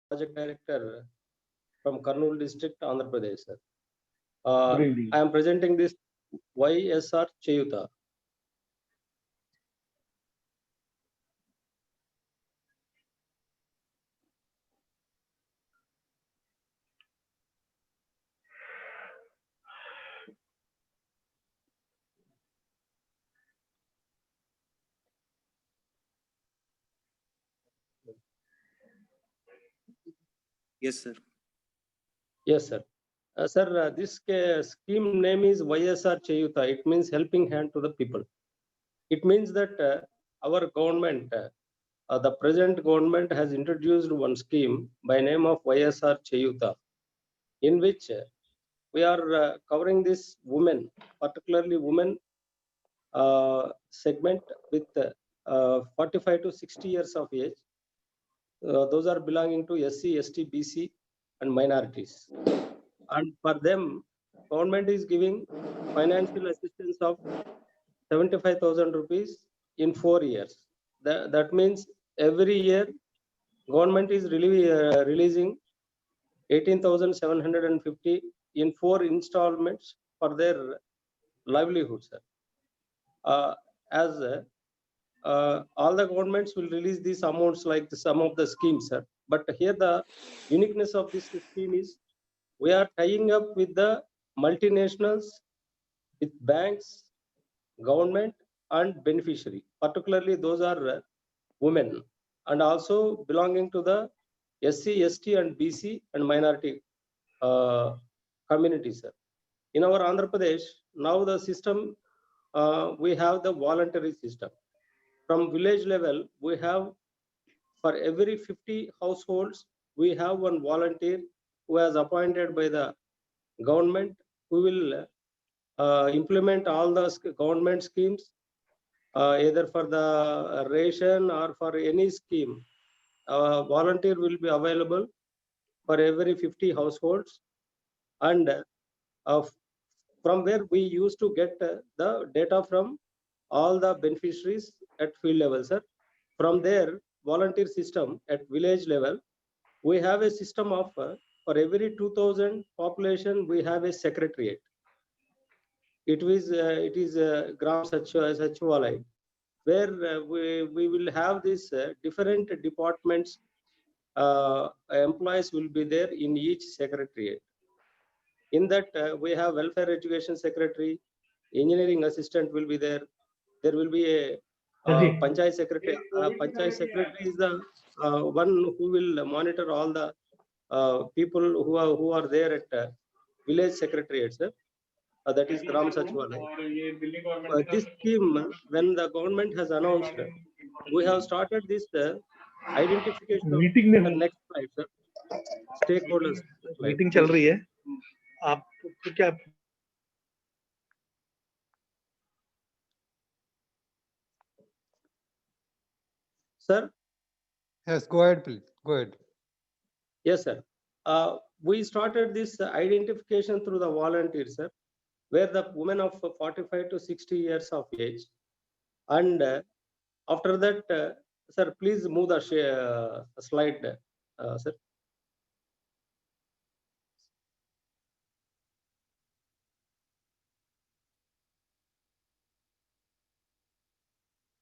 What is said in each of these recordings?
Project Director from Kurnool District, Andhra Pradesh, sir. Good evening. I am presenting this YSR Cheyuta. Yes, sir. Yes, sir. Sir, this scheme name is YSR Cheyuta. It means helping hand to the people. It means that our government, the present government has introduced one scheme by name of YSR Cheyuta, in which we are covering this women, particularly women segment with 45 to 60 years of age. Those are belonging to SC, ST, BC and minorities. And for them, government is giving financial assistance of 75,000 rupees in 4 years. That means every year government is releasing 18,750 in 4 installments for their livelihood, sir. As all the governments will release these amounts like some of the schemes, sir. But here the uniqueness of this scheme is we are tying up with the multinationals, with banks, government, and beneficiary. Particularly, those are women and also belonging to the SC, ST, and BC and minority communities, sir. In our Andhra Pradesh, now the system we have the voluntary system. From village level, we have for every 50 households, we have one volunteer who is appointed by the government who will implement all the government schemes, either for the ration or for any scheme. Volunteer will be available for every 50 households, and from where we used to get the data from all the beneficiaries at field level, sir. From there, volunteer system at village level, we have a system of for every 2,000 population, we have a secretariat. It is Gram Sachivalay, where we will have this different departments employees will be there in each secretariat. In that, we have welfare education secretary, engineering assistant will be there. There will be a panchayat secretary. Panchayat secretary is the one who will monitor all the people who are there at village secretariat, sir. That is Gram Sachivalay. This scheme, when the government has announced, we have started this identification of meeting में the हूँ next slide, sir. Stakeholders. Meeting चल रही है आप क्या Sir? Yes, go ahead, please. Go ahead. Yes, sir. We started this identification through the volunteers, sir, where the women of 45 to 60 years of age. And after that, sir, please move the slide, sir.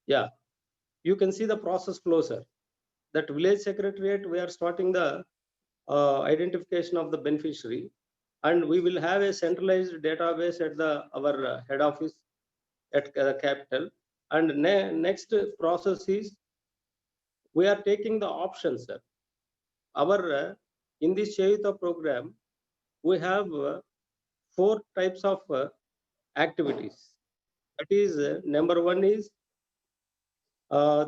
Yeah, you can see the process flow, sir. That village secretariat, we are starting the identification of the beneficiary, and we will have a centralized database at our head office at the capital. And next process is we are taking the options, sir. Our in this Cheyuta program, we have 4 types of activities. That is, number 1 is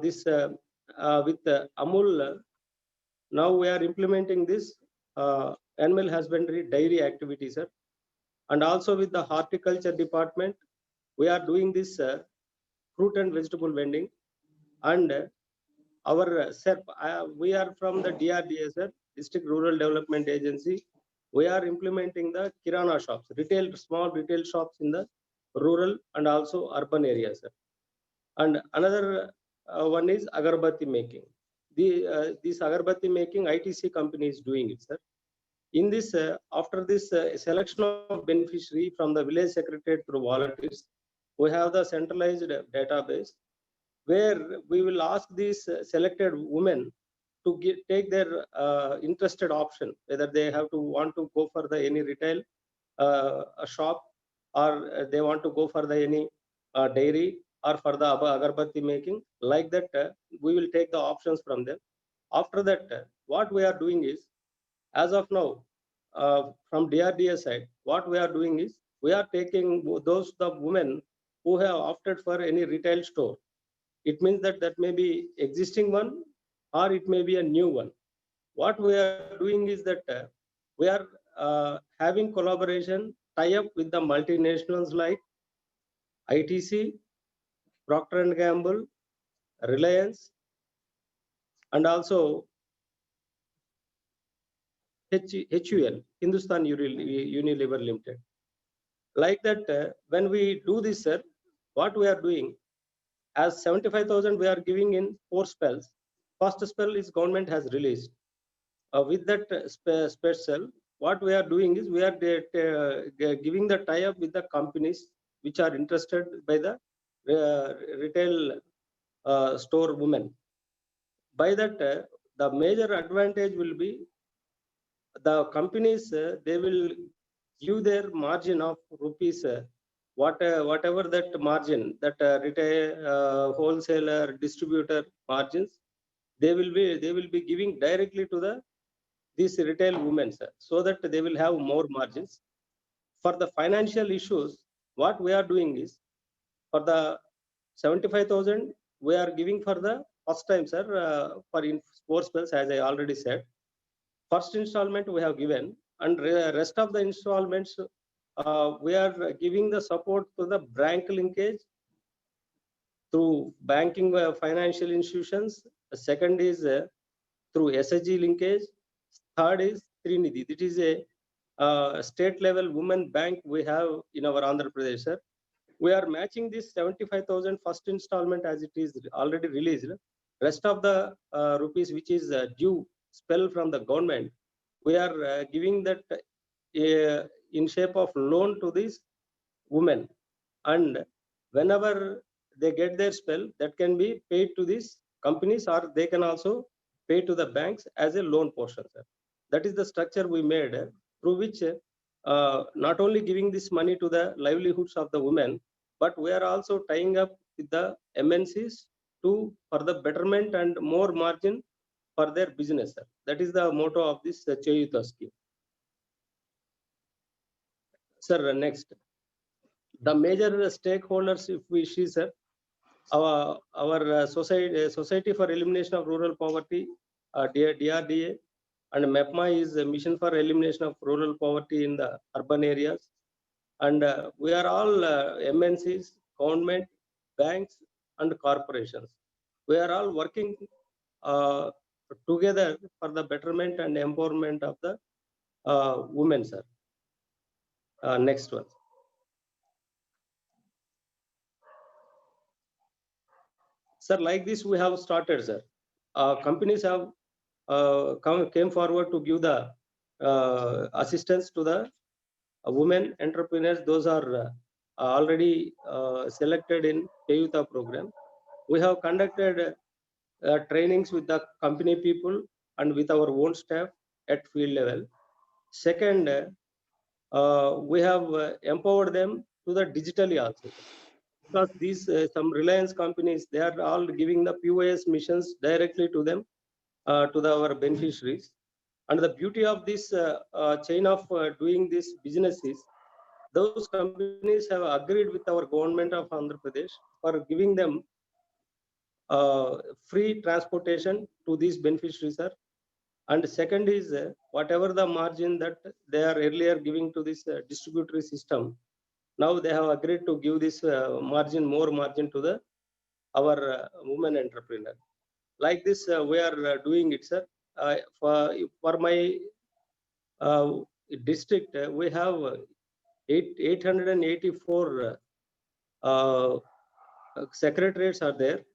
this with Amul. Now we are implementing this animal husbandry dairy activities, sir. And also with the horticulture department, we are doing this fruit and vegetable vending. And our sir, we are from the DRDA, sir, District Rural Development Agency. We are implementing the Kirana shops, small retail shops in the rural and also urban areas, sir. And another one is agarbatti making. this agarbatti making ITC company is doing it, sir. In this, after this selection of beneficiary from the village secretariat through volunteers, we have the centralized database where we will ask these selected women to take their interested option, whether they have to want to go for the any retail a shop, or they want to go for the any dairy, or for the agarbatti making. Like that, we will take the options from them. After that, what we are doing is, as of now, from DRDA side, what we are doing is, we are taking those the women who have opted for any retail store. It means that that may be existing one, or it may be a new one. What we are doing is that we are having collaboration tie-up with the multinationals like ITC, Procter and Gamble, Reliance, and also HUL, Hindustan Unilever Limited. Like that, when we do this, sir, what we are doing, as 75,000 we are giving in 4 spells. First spell is government has released. With that special, what we are doing is, we are giving the tie-up with the companies which are interested by the retail store women. By that, the major advantage will be, the companies, they will give their margin of rupees, whatever that margin, that retail, wholesaler, distributor margins, they will be giving directly to the these retail women, sir, so that they will have more margins. For the financial issues, what we are doing is, for the 75,000, we are giving for the first time, sir, for in 4 spells, as I already said. First installment we have given, and rest of the installments, we are giving the support to the bank linkage through banking financial institutions. The second is through SHG linkage. Third is Trinidhi. It is a state level women bank we have in our Andhra Pradesh, sir. We are matching this 75,000 first installment as it is already released. Rest of the rupees which is due spell from the government, we are giving that in shape of loan to these women. And whenever they get their spell, that can be paid to these companies, or they can also pay to the banks as a loan portion, sir. That is the structure we made, through which not only giving this money to the livelihoods of the women, but we are also tying up with the MNCs for the betterment and more margin for their business, sir. That is the motto of this Cheyuta scheme. Sir, next. The major stakeholders, if we see, sir, our Society for Elimination of Rural Poverty, DRDA, and MEPMA is a mission for elimination of rural poverty in the urban areas. And we are all MNCs, government, banks, and corporations. We are all working together for the betterment and empowerment of the women, sir. Next one. Sir, like this we have started, sir. Companies have came forward to give the assistance to the women entrepreneurs. Those are already selected in Cheyuta program. We have conducted trainings with the company people and with our own staff at field level. Second, we have empowered them to the digitally also. Because these some Reliance companies, they are all giving the POS missions directly to them, to our beneficiaries. And the beauty of this chain of doing this business is, those companies have agreed with our government of Andhra Pradesh for giving them free transportation to these beneficiaries, sir. And second is, whatever the margin that they are earlier giving to this distributory system, now they have agreed to give this more margin to the our women entrepreneur. Like this, we are doing it, sir. For my district, we have 884 secretariats are there.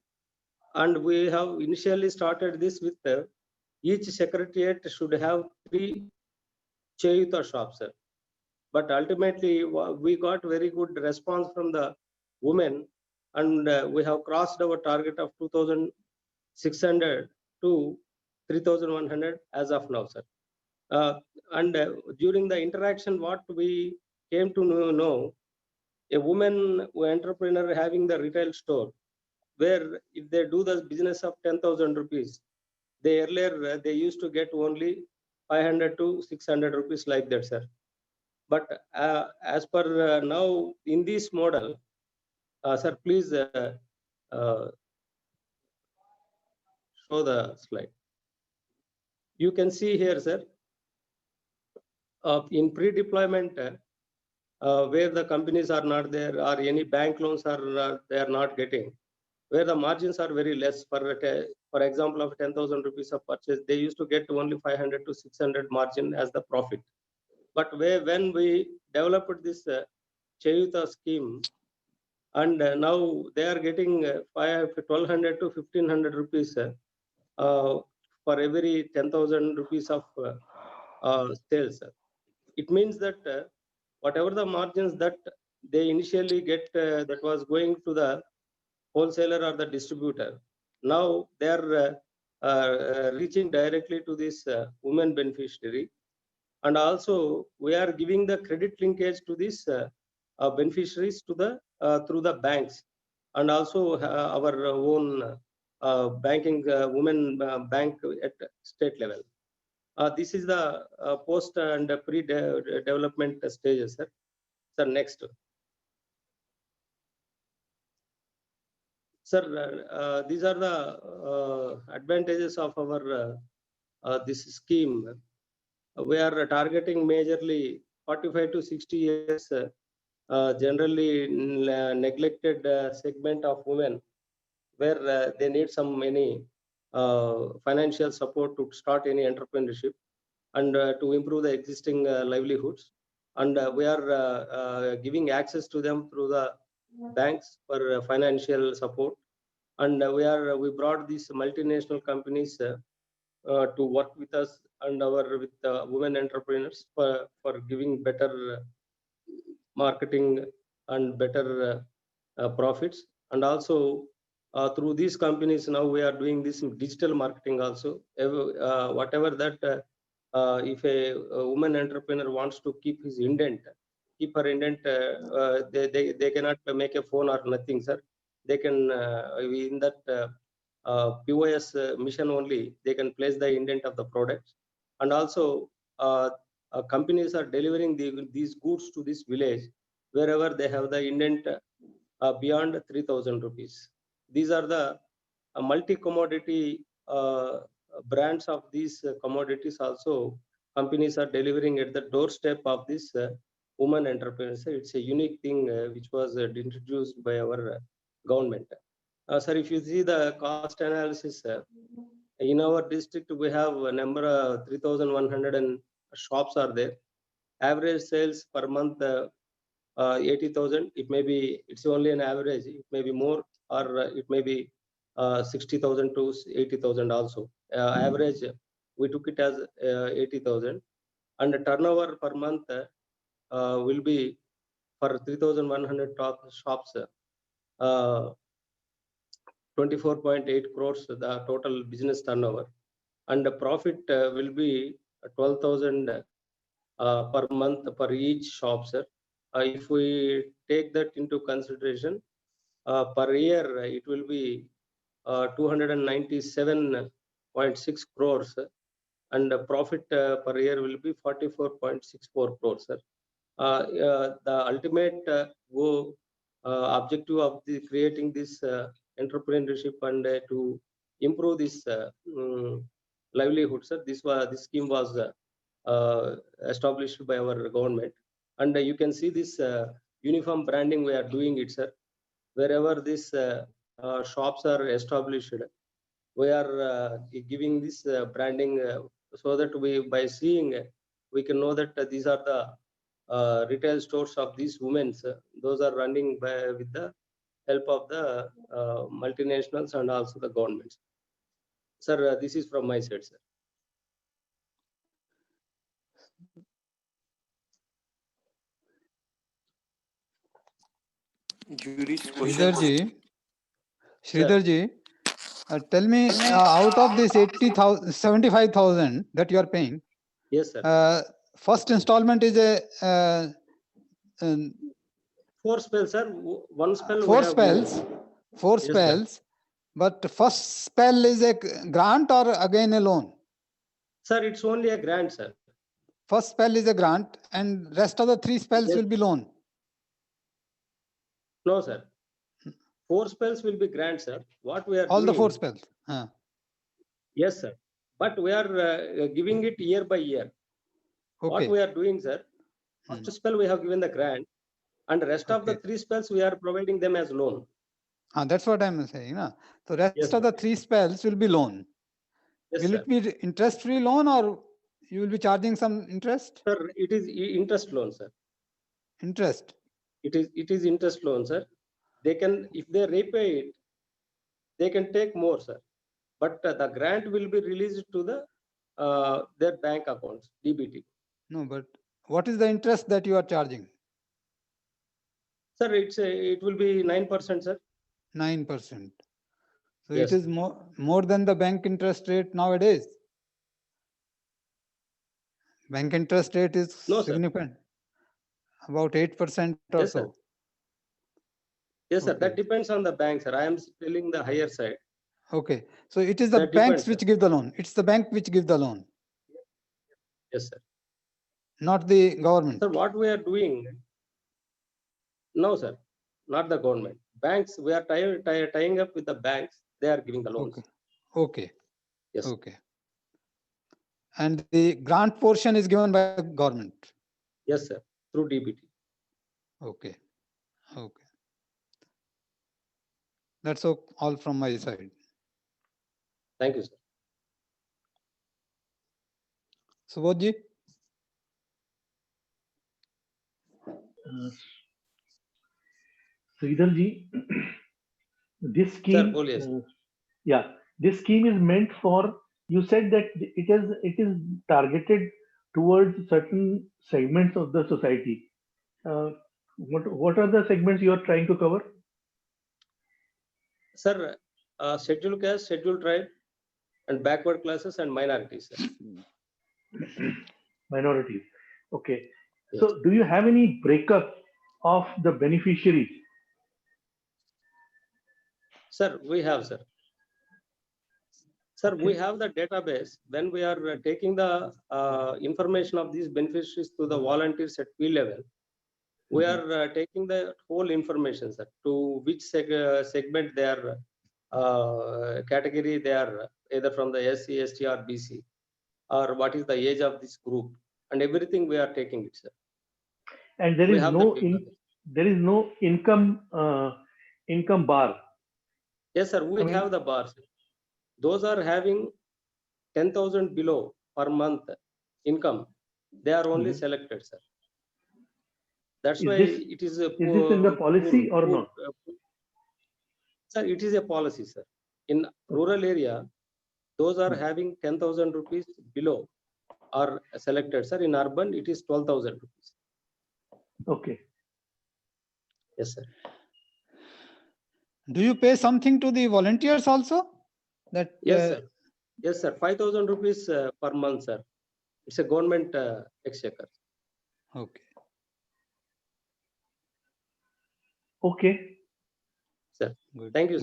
And we have initially started this with each secretariat should have 3 Chayuta shops, sir. But ultimately, we got very good response from the women, and we have crossed our target of 2,600 to 3,100 as of now, sir. And during the interaction, what we came to know, a woman entrepreneur having the retail store, where if they do the business of 10,000 rupees, they earlier they used to get only 500 to 600 rupees like that, sir. But as per now in this model, sir, please uh, show the slide. You can see here, sir, in pre-deployment, where the companies are not there or any bank loans are they are not getting, where the margins are very less. For example, of 10,000 rupees of purchase, they used to get only 500 to 600 margin as the profit. But when we developed this Chayuta scheme, and now they are getting 1,200 to 1,500 rupees for every 10,000 rupees of sales. It means that whatever the margins that they initially get that was going to the wholesaler or the distributor, now they are reaching directly to this women beneficiary. And also we are giving the credit linkage to these beneficiaries to the through the banks, and also our own banking women bank at state level. This is the post and pre-development stages, sir. Sir, next. Sir, these are the advantages of our this scheme. We are targeting majorly 45 to 60 years, generally neglected segment of women, where they need some many financial support to start any entrepreneurship and to improve the existing livelihoods. And we are giving access to them through the banks for financial support. And we brought these multinational companies to work with us and with women entrepreneurs for giving better marketing and better profits. And also through these companies, now we are doing this in digital marketing also. Whatever that if a woman entrepreneur wants to keep his indent, keep her indent, they cannot make a phone or nothing, sir. They can in that POS mission only, they can place the indent of the product. And also companies are delivering these goods to this village wherever they have the indent beyond 3,000 rupees. These are the multi-commodity brands of these commodities also. Companies are delivering at the doorstep of this woman entrepreneurs. It's a unique thing which was introduced by our government. Sir, if you see the cost analysis, in our district, we have a number of 3,100 shops are there. Average sales per month, 80,000. It may be, it's only an average. It may be more, or it may be 60,000 to 80,000 also. Average, we took it as 80,000. And the turnover per month will be for 3,100 shops. 24.8 crores, the total business turnover, and the profit will be 12,000 per month per each shop, sir. If we take that into consideration, per year it will be 297.6 crores, and the profit per year will be 44.64 crores, sir. The ultimate objective of the creating this entrepreneurship and to improve this livelihood, sir. This scheme was established by our government, and you can see this uniform branding we are doing it, sir. Wherever these shops are established, we are giving this branding so that we, by seeing, we can know that these are the retail stores of these women. Those are running with the help of the multinationals and also the governments. Sir, this is from my side, sir. Jury's Sridhar ji, tell me, out of this 80,000, 75,000 that you are paying, Yes, sir. first installment is a 4 spells, sir. One spell. we four have given. spells, four Yes, sir. spells, but first spell is a grant or again a loan? Sir, it's only a grant, sir. First spell is a grant and rest of the 3 spells Yes. will be loan. No, sir. 4 spells will be grant, sir. What we are All doing, the 4 spells. Yes, sir. But we are giving it year by year. What Okay. we are doing, sir, first spell we have given the grant, and rest of the Okay. 3 spells we are providing them as loan. That's what I'm saying. Na? So rest Yes, of sir. the 3 spells will be loan. Yes, Will sir. it be interest-free loan or you will be charging some interest? Sir, it is interest loan, sir. Interest. It is interest loan, sir. They can, if they repay it, they can take more, sir. But the grant will be released to the their bank accounts, DBT. No, but what is the interest that you are charging? Sir, it will be 9%, sir. 9%. So Yes. it is more than the bank interest rate nowadays. Bank interest rate is No, sir. significant. About 8% or Yes, sir. so. Yes, sir. That Okay. depends on the bank, sir. I am telling the higher side. Okay. So it is the That banks depends, which sir. give the loan. It's the bank which give the loan, Yes, sir. not the government. Sir, what we are doing? No, sir. Not the government. Banks, we are tying up with the banks. They are giving the loans. Okay. Okay. Yes. Okay. And the grant portion is given by the government. Yes, sir. Through DBT. Okay. Okay. That's all from my side. Thank you, sir. Subodh ji? Sridhar ji, this Sir, scheme, boliye, sir. this scheme is meant for. You said that it is targeted towards certain segments of the society. What are the segments you are trying to cover? Sir, scheduled caste, scheduled tribe, and backward classes and minorities, sir. Minorities. Okay. Yes. So, do you have any breakup of the beneficiaries? Sir, we have, sir. Sir, we have the database. When we are taking the information of these beneficiaries to the volunteers at field level, we are taking the whole information, sir, to which segment they are, category they are, either from the SC, ST or BC, or what is the age of this group, and everything we are taking it, sir. And there We is have no the database. there is no income bar. Yes, sir, we I mean- have the bars. Those are having 10,000 below per month income. They are only selected, sir. That's Is why this- it is Is this in the policy or not? Sir, it is a policy, sir. In rural area, those are having 10,000 rupees below are selected, sir. In urban, it is 12,000 rupees. Okay. Yes, sir. Do you pay something to the volunteers also? That Yes, sir. Yes, sir. 5,000 rupees per month, sir. It's a government exchequer. Okay. Okay. Sir, Good. thank you, sir.